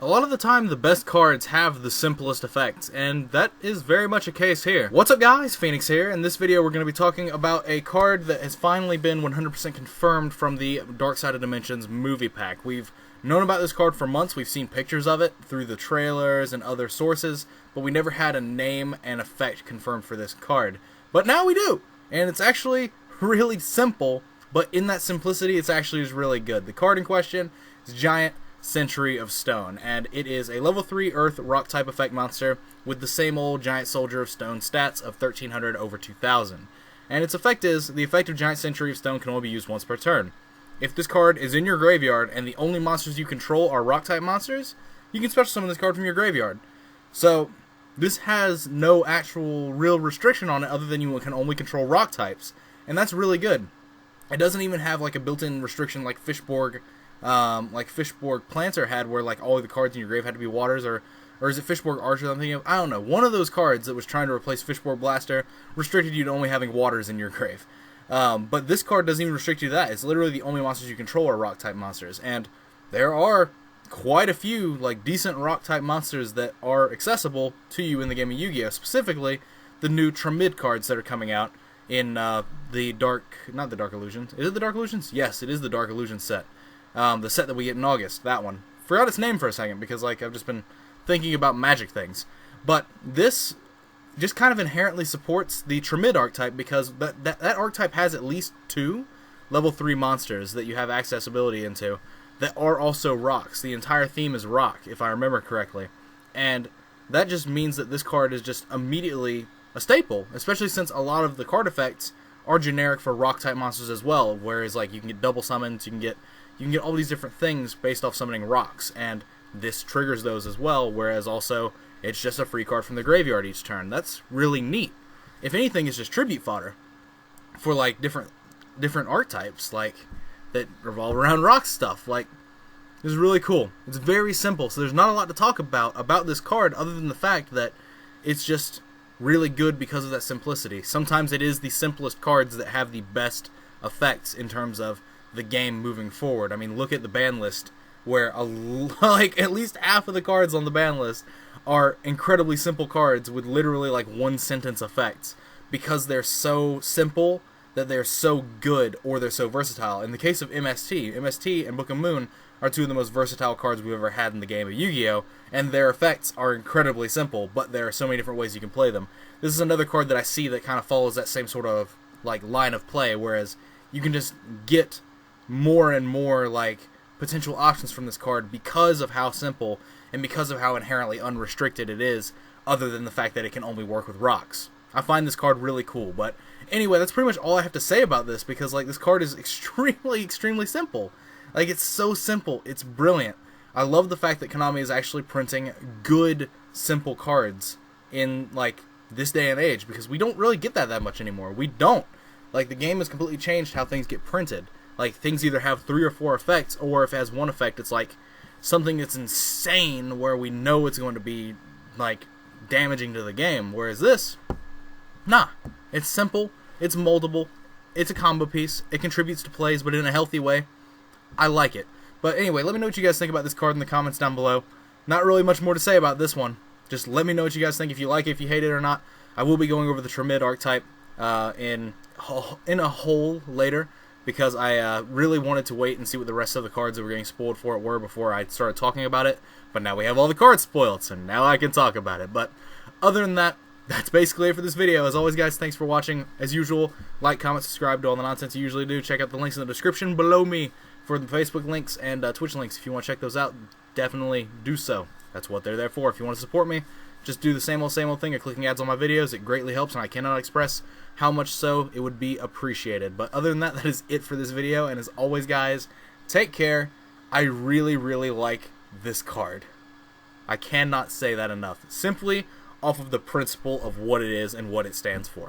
A lot of the time, the best cards have the simplest effects, and that is very much a case here. What's up guys, Phoenix here. In this video we're going to be talking about a card that has finally been 100% confirmed from the Dark Side of Dimensions movie pack. We've known about this card for months, we've seen pictures of it through the trailers and other sources, but we never had a name and effect confirmed for this card. But now we do! And it's actually really simple, but in that simplicity it's actually just really good. The card in question is Giant Sentry of Stone, and it is a level 3 Earth Rock type effect monster with the same old Giant Soldier of Stone stats of 1300 over 2000. And its effect is, the effect of Giant Sentry of Stone can only be used once per turn. If this card is in your graveyard and the only monsters you control are Rock type monsters, you can special summon this card from your graveyard. So this has no actual real restriction on it other than you can only control Rock types, and that's really good. It doesn't even have like a built-in restriction like Fishborg Planter had, where like all of the cards in your grave had to be waters, or is it Fishborg Archer I'm thinking of? I don't know. One of those cards that was trying to replace Fishborg Blaster restricted you to only having waters in your grave. But this card doesn't even restrict you to that. It's literally the only monsters you control are Rock type monsters, and there are quite a few like decent Rock type monsters that are accessible to you in the game of Yu-Gi-Oh! Specifically, the new Tramid cards that are coming out in not the Dark Illusions. Is it the Dark Illusions? Yes, it is the Dark Illusions set. The set that we get in August, that one. Forgot its name for a second because like I've just been thinking about magic things. But this just kind of inherently supports the Tramid archetype because that archetype has at least 2 level 3 monsters that you have accessibility into that are also rocks. The entire theme is rock, if I remember correctly. And that just means that this card is just immediately a staple, especially since a lot of the card effects are generic for rock type monsters as well, whereas like you can get double summons, you can get all these different things based off summoning rocks, and this triggers those as well, whereas also it's just a free card from the graveyard each turn. That's really neat. If anything, it's just tribute fodder for like different archetypes like that revolve around rock stuff. Like, this is really cool. It's very simple, so there's not a lot to talk about this card other than the fact that it's just really good because of that simplicity. Sometimes it is the simplest cards that have the best effects in terms of the game moving forward. I mean, look at the ban list, where like at least half of the cards on the ban list are incredibly simple cards with literally like 1-sentence effects because they're so simple that they're so good or they're so versatile. In the case of MST and Book of Moon are 2 of the most versatile cards we've ever had in the game of Yu-Gi-Oh! And their effects are incredibly simple, but there are so many different ways you can play them. This is another card that I see that kind of follows that same sort of like line of play, whereas you can just get more and more like potential options from this card because of how simple and because of how inherently unrestricted it is, other than the fact that it can only work with rocks. I find this card really cool. But anyway, that's pretty much all I have to say about this, because like this card is extremely simple. Like, it's so simple, it's brilliant. I love the fact that Konami is actually printing good simple cards in like this day and age, because we don't really get that much anymore. We don't. Like, the game has completely changed how things get printed. Like, things either have 3 or 4 effects, or if it has 1 effect, it's like something that's insane where we know it's going to be like damaging to the game. Whereas this, nah, it's simple, it's moldable, it's a combo piece, it contributes to plays, but in a healthy way. I like it. But anyway, let me know what you guys think about this card in the comments down below. Not really much more to say about this one. Just let me know what you guys think, if you like it, if you hate it or not. I will be going over the Tramid archetype in a whole later, because I really wanted to wait and see what the rest of the cards that were getting spoiled for it were before I started talking about it. But now we have all the cards spoiled, so now I can talk about it. But other than that, that's basically it for this video. As always, guys, thanks for watching. As usual, like, comment, subscribe to all the nonsense you usually do. Check out the links in the description below me for the Facebook links and Twitch links. If you want to check those out, definitely do so. That's what they're there for. If you want to support me, just do the same old thing of clicking ads on my videos. It greatly helps, and I cannot express how much so it would be appreciated. But other than that, that is it for this video. And as always, guys, take care. I really like this card. I cannot say that enough. Simply off of the principle of what it is and what it stands for.